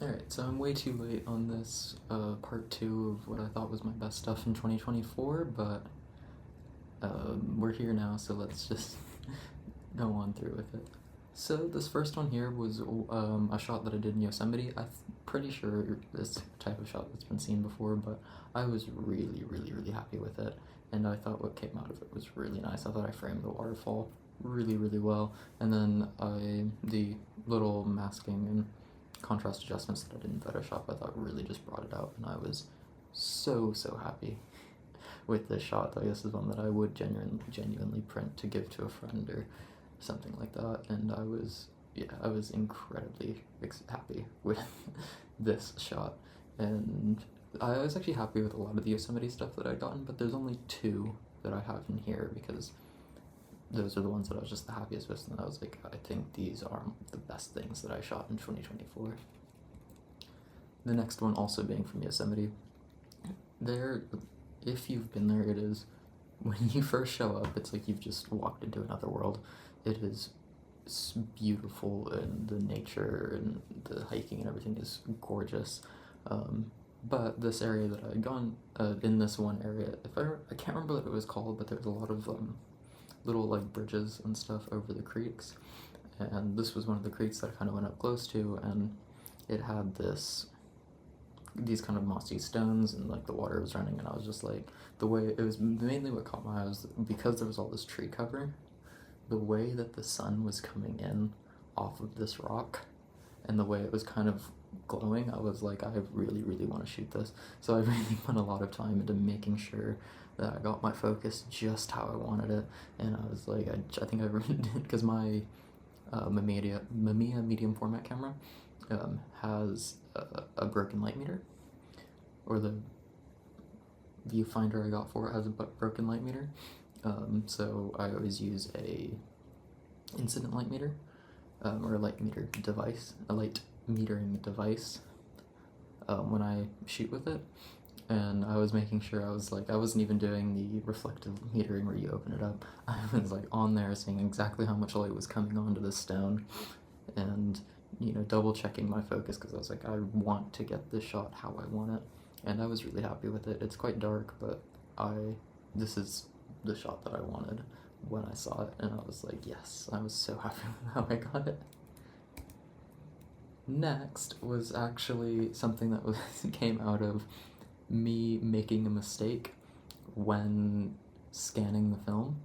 Alright, so I'm way too late on this part 2 of what I thought was my best stuff in 2024, but we're here now, so let's just go on through with it. So this first one here was a shot that I did in Yosemite. I'm pretty sure this type of shot that's been seen before, but I was really happy with it, and I thought what came out of it was really nice. I thought I framed the waterfall really well, and then the little masking and contrast adjustments that I did in Photoshop I thought really just brought it out, and I was so happy with this shot. I guess is one that I would genuinely print to give to a friend or something like that, and I was incredibly happy with this shot. And I was actually happy with a lot of the Yosemite stuff that I'd gotten, but there's only 2 that I have in here because those are the ones that I was just the happiest with, and I was like, I think these are the best things that I shot in 2024. The next one also being from Yosemite. There, if you've been there, it is, when you first show up, it's like you've just walked into another world. It is beautiful, and the nature and the hiking and everything is gorgeous. But this area that I had gone, in this one area, I can't remember what it was called, but there's a lot of little like bridges and stuff over the creeks, and this was one of the creeks that I kind of went up close to, and it had these kind of mossy stones, and like the water was running, and I was just like, the way it was, mainly what caught my eye was because there was all this tree cover, the way that the sun was coming in off of this rock and the way it was kind of glowing. I was like, I really want to shoot this. So I really put a lot of time into making sure that I got my focus just how I wanted it, and I was like, I think I did, because my Mamiya medium format camera has a broken light meter, or the viewfinder I got for it has a broken light meter, so I always use a incident light meter, or a light metering device when I shoot with it. And I was making sure, I wasn't even doing the reflective metering where you open it up. I was like on there seeing exactly how much light was coming onto the stone, and double checking my focus, because I was like, I want to get this shot how I want it, and I was really happy with it. It's quite dark, but this is the shot that I wanted when I saw it, and I was like, yes, I was so happy with how I got it. Next was actually something that came out of me making a mistake when scanning the film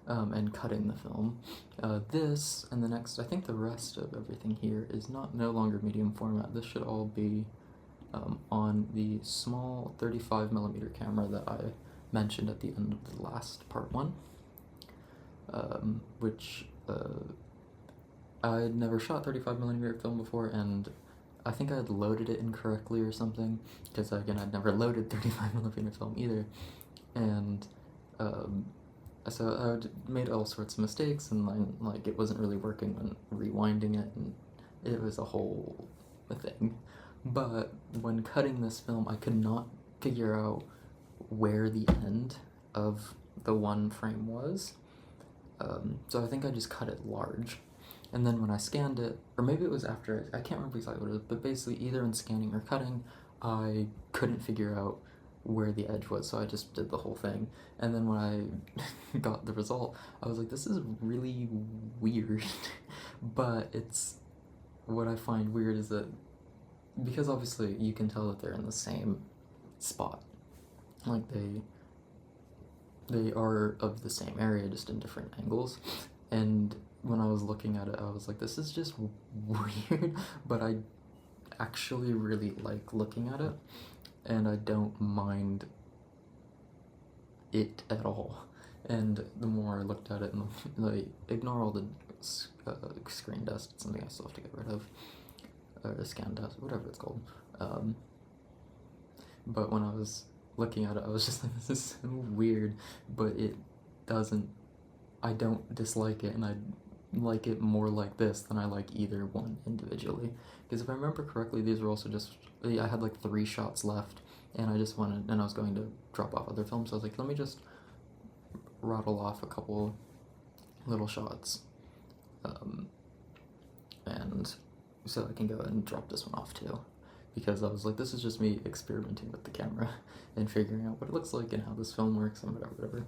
and cutting the film. This and the next, I think the rest of everything here is no longer medium format. This should all be on the small 35mm camera that I mentioned at the end of the last part 1, which I'd never shot 35mm film before, and I think I had loaded it incorrectly or something, because again, I'd never loaded 35mm film either, and so I made all sorts of mistakes, and like it wasn't really working when rewinding it, and it was a whole thing. But when cutting this film, I could not figure out where the end of the one frame was, so I think I just cut it large. And then when I scanned it, or maybe it was after, I can't remember exactly what it was, but basically either in scanning or cutting, I couldn't figure out where the edge was, so I just did the whole thing. And then when I got the result, I was like, this is really weird. But it's, what I find weird is that, because obviously you can tell that they're in the same spot, like they are of the same area, just in different angles, and when I was looking at it, I was like, this is just weird, but I actually really like looking at it, and I don't mind it at all. And the more I looked at it, and like, ignore all the screen dust, it's something I still have to get rid of, or scan dust, whatever it's called. But when I was looking at it, I was just like, this is so weird, but I don't dislike it, and I like it more like this than I like either one individually. Because if I remember correctly, these were also just, I had like 3 shots left, and I was going to drop off other films, so I was like, let me just rattle off a couple little shots, and so I can go ahead and drop this one off too, because I was like, this is just me experimenting with the camera and figuring out what it looks like and how this film works and whatever.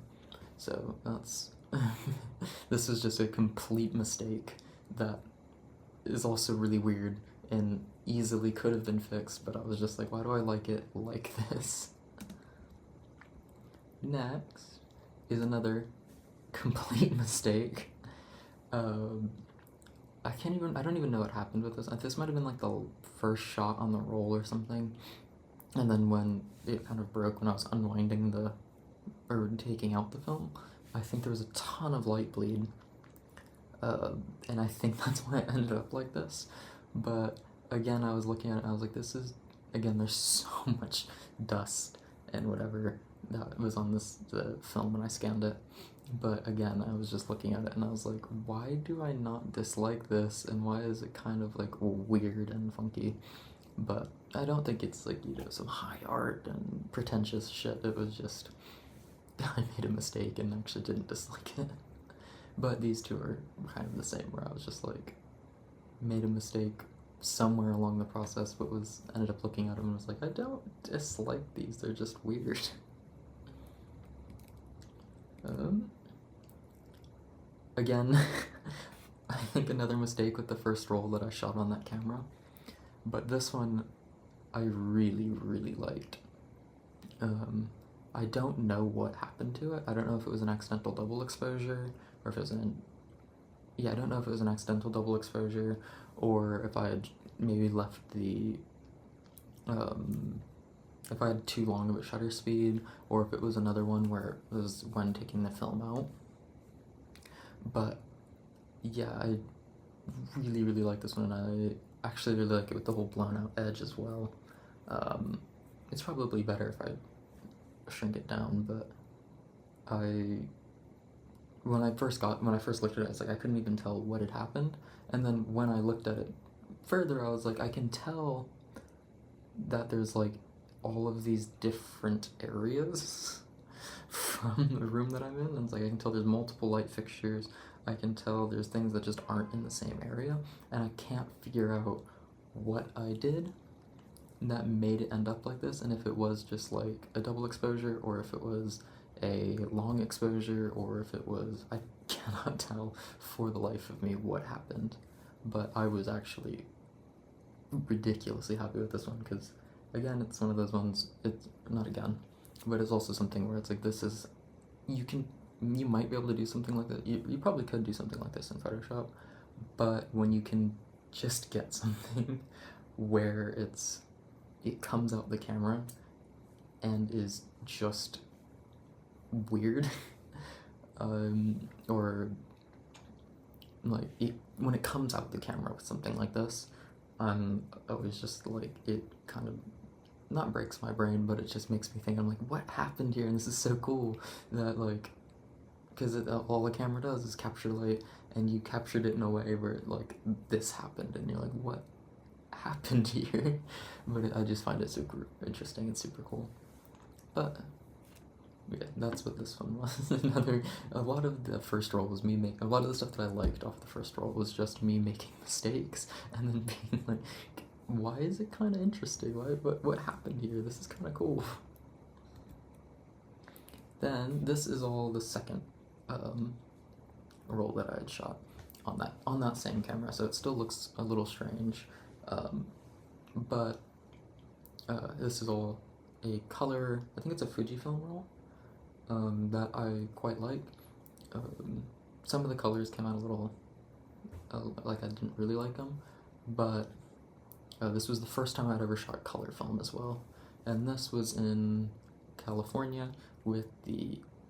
So that's this is just a complete mistake that is also really weird and easily could have been fixed, but I was just like, why do I like it like this? Next is another complete mistake. I don't even know what happened with this. This might have been like the first shot on the roll or something. And then when it kind of broke when I was unwinding or taking out the film, I think there was a ton of light bleed. And I think that's why it ended up like this. But again, I was looking at it, I was like, there's so much dust and whatever that was on the film when I scanned it. But again, I was just looking at it and I was like, why do I not dislike this, and why is it kind of like weird and funky? But I don't think it's like, some high art and pretentious shit. It was just, I made a mistake and actually didn't dislike it. But these two are kind of the same, where I was just like, made a mistake somewhere along the process, but ended up looking at them and was like, I don't dislike these, they're just weird. Again, I think another mistake with the first roll that I shot on that camera, but this one I really, really liked. I don't know what happened to it. I don't know if it was an accidental double exposure, or if it was I don't know if it was an accidental double exposure, or if I had maybe left if I had too long of a shutter speed, or if it was another one where it was when taking the film out. But yeah, I really, really like this one, and I actually really like it with the whole blown out edge as well. It's probably better if I shrink it down, but when I first looked at it, I was like, I couldn't even tell what had happened. And then when I looked at it further, I was like, I can tell that there's like all of these different areas from the room that I'm in. And it's like, I can tell there's multiple light fixtures. I can tell there's things that just aren't in the same area, and I can't figure out what I did that made it end up like this, and if it was just like a double exposure, or if it was a long exposure, or if it was, I cannot tell for the life of me what happened. But I was actually ridiculously happy with this one, because again, it's one of those ones, it's not again, but it's also something where it's like, you might be able to do something like that. You probably could do something like this in Photoshop, but when you can just get something where it comes out the camera and is just weird, or like when it comes out the camera with something like this, I'm always just like, it kind of not breaks my brain, but it just makes me think, I'm like, what happened here? And this is so cool that, like, because all the camera does is capture light, and you captured it in a way where like this happened, and you're like, what happened here? But I just find it super interesting and super cool. But yeah, that's what this one was. A lot of the first roll was a lot of the stuff that I liked off the first roll was just me making mistakes, and then being like, why is it kind of interesting? What happened here? This is kind of cool. Then this is all the second roll that I had shot on that same camera, so it still looks a little strange, but this is all a color, I think it's a Fujifilm roll, that I quite like. Some of the colors came out a little like I didn't really like them, but this was the first time I'd ever shot color film as well, and this was in California with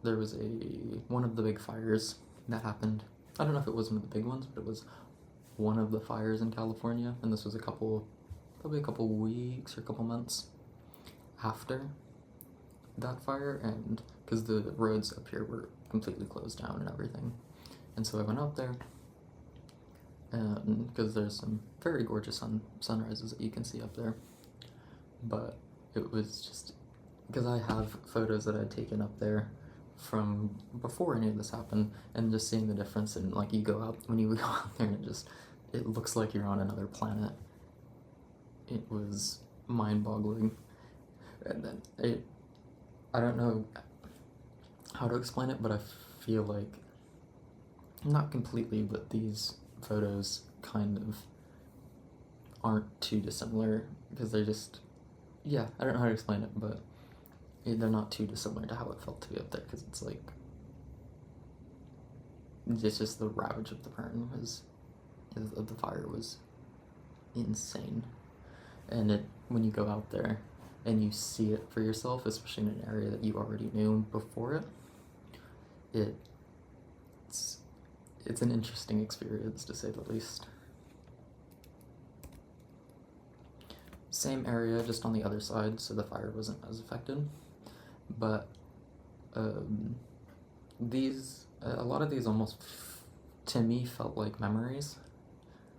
there was one of the big fires that happened. I don't know if it was one of the big ones, but it was one of the fires in California, and this was probably a couple weeks or a couple months after that fire, and because the roads up here were completely closed down and everything. And so I went up there, and because there's some very gorgeous sunrises that you can see up there, but it was just because I have photos that I'd taken up there from before any of this happened, and just seeing the difference, and like when you go out there, and it looks like you're on another planet. It was mind-boggling. And then I don't know how to explain it, but I feel like, not completely, but these photos kind of aren't too dissimilar, because they're just, yeah, I don't know how to explain it, but they're not too dissimilar to how it felt to be up there, because it's like, it's just the ravage of the burn of the fire was insane. And when you go out there and you see it for yourself, especially in an area that you already knew before it's an interesting experience, to say the least. Same area, just on the other side, so the fire wasn't as affected. But a lot of these almost, to me, felt like memories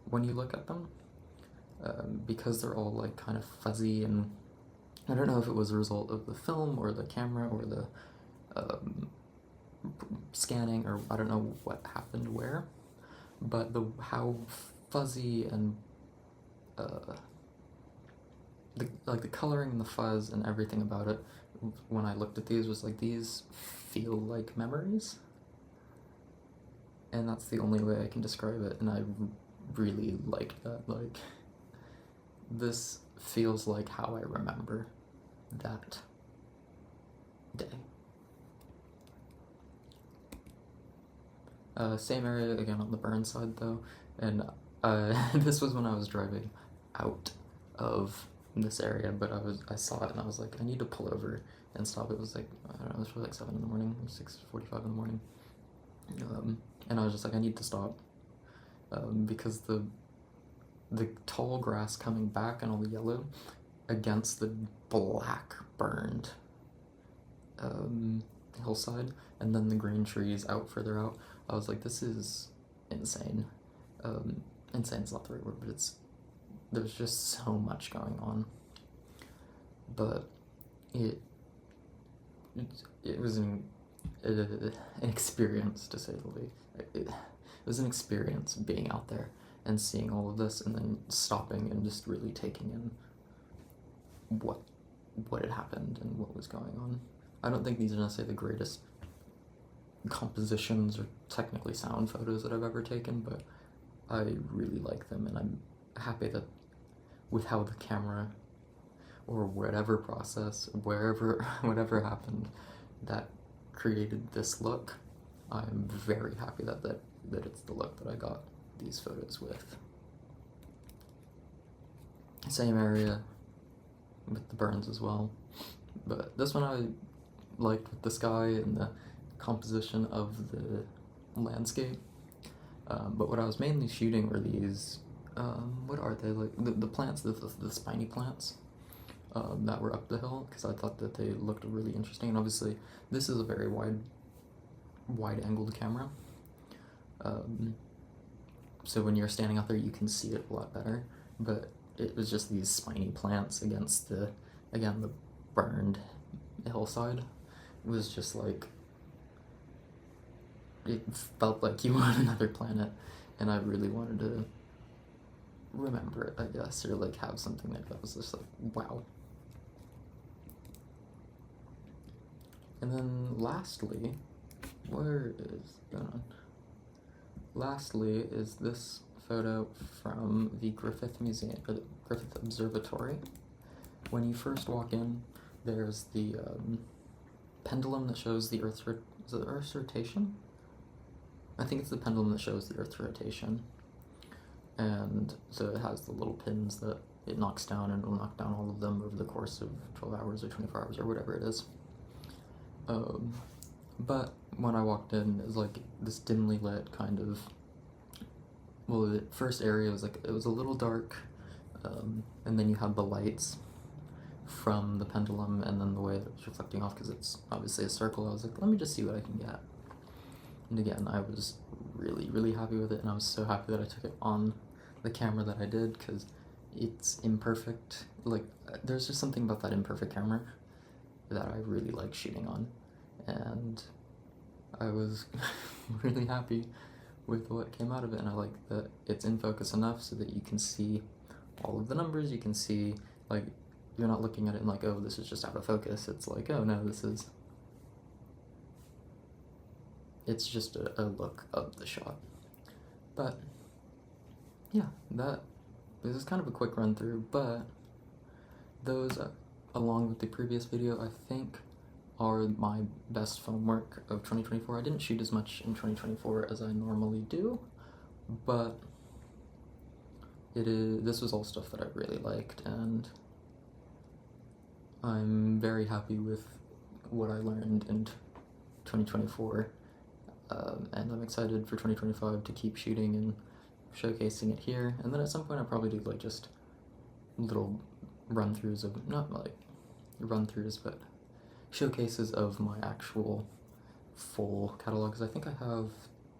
when you look at them, because they're all like kind of fuzzy, and I don't know if it was a result of the film or the camera or the scanning, or I don't know what happened where, but how fuzzy and the coloring and the fuzz and everything about it when I looked at these was like, these feel like memories, and that's the only way I can describe it. And I really liked that. Like, this feels like how I remember that day. Same area again on the burn side though, and this was when I was driving out of this area, but I saw it and I was like, I need to pull over and stop. It was like, I don't know, it was probably like 7 in the morning, 6:45 in the morning, and I was just like, I need to stop, because the tall grass coming back and all the yellow against the black burned hillside, and then the green trees out further out, I was like, this is insane. Insane's not the right word, but there's just so much going on. But it was an experience, to say the least. It was an experience being out there and seeing all of this, and then stopping and just really taking in what had happened and what was going on. I don't think these are necessarily the greatest compositions or technically sound photos that I've ever taken, but I really like them, and I'm happy that with how the camera, or whatever process, whatever happened that created this look, I'm very happy that it's the look that I got these photos with. Same area with the burns as well, but this one I liked with the sky and the composition of the landscape. But what I was mainly shooting were these, what are they, like the plants, the spiny plants that were up the hill, because I thought that they looked really interesting. And obviously this is a very wide angled camera, so when you're standing out there you can see it a lot better, but it was just these spiny plants against the burned hillside. It was just like, it felt like you were on another planet, and I really wanted to remember it, I guess, or like have something like that was just like, wow. And then lastly, lastly is this photo from the Griffith Museum, Griffith Observatory. When you first walk in, there's the pendulum that shows the Earth's rotation? I think it's the pendulum that shows the Earth's rotation. And so it has the little pins that it knocks down, and it'll knock down all of them over the course of 12 hours or 24 hours or whatever it is. But when I walked in, it was like this dimly lit kind of, well, the first area was like, it was a little dark, and then you had the lights from the pendulum, and then the way that it was reflecting off, because it's obviously a circle. I was like, let me just see what I can get. And again, I was really, really happy with it, and I was so happy that I took it on the camera that I did, because it's imperfect. Like, there's just something about that imperfect camera that I really like shooting on, and I was really happy with what came out of it, and I like that it's in focus enough so that you can see all of the numbers. You can see, like, you're not looking at it and like, oh, this is just out of focus. It's like, oh no, it's just a look of the shot. But yeah, this is kind of a quick run through, but those, along with the previous video, I think are my best film work of 2024. I didn't shoot as much in 2024 as I normally do, but this was all stuff that I really liked, and I'm very happy with what I learned in 2024, and I'm excited for 2025 to keep shooting and showcasing it here, and then at some point I'll probably do like just little run-throughs of, not like run-throughs, but showcases of my actual full catalog, because I think I have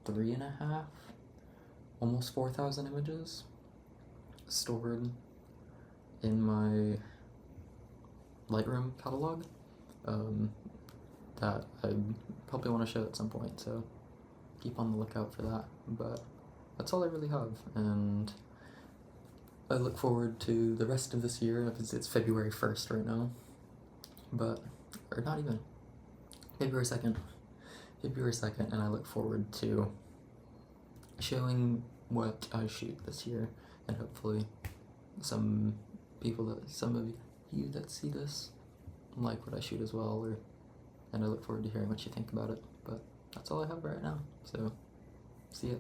3.5, almost 4,000 images stored in my Lightroom catalog that I probably want to show at some point, so keep on the lookout for that. But that's all I really have, and I look forward to the rest of this year. It's February 1st right now, or not even, February 2nd, and I look forward to showing what I shoot this year, and hopefully some of you that see this like what I shoot as well, and I look forward to hearing what you think about it. But that's all I have right now, so see ya.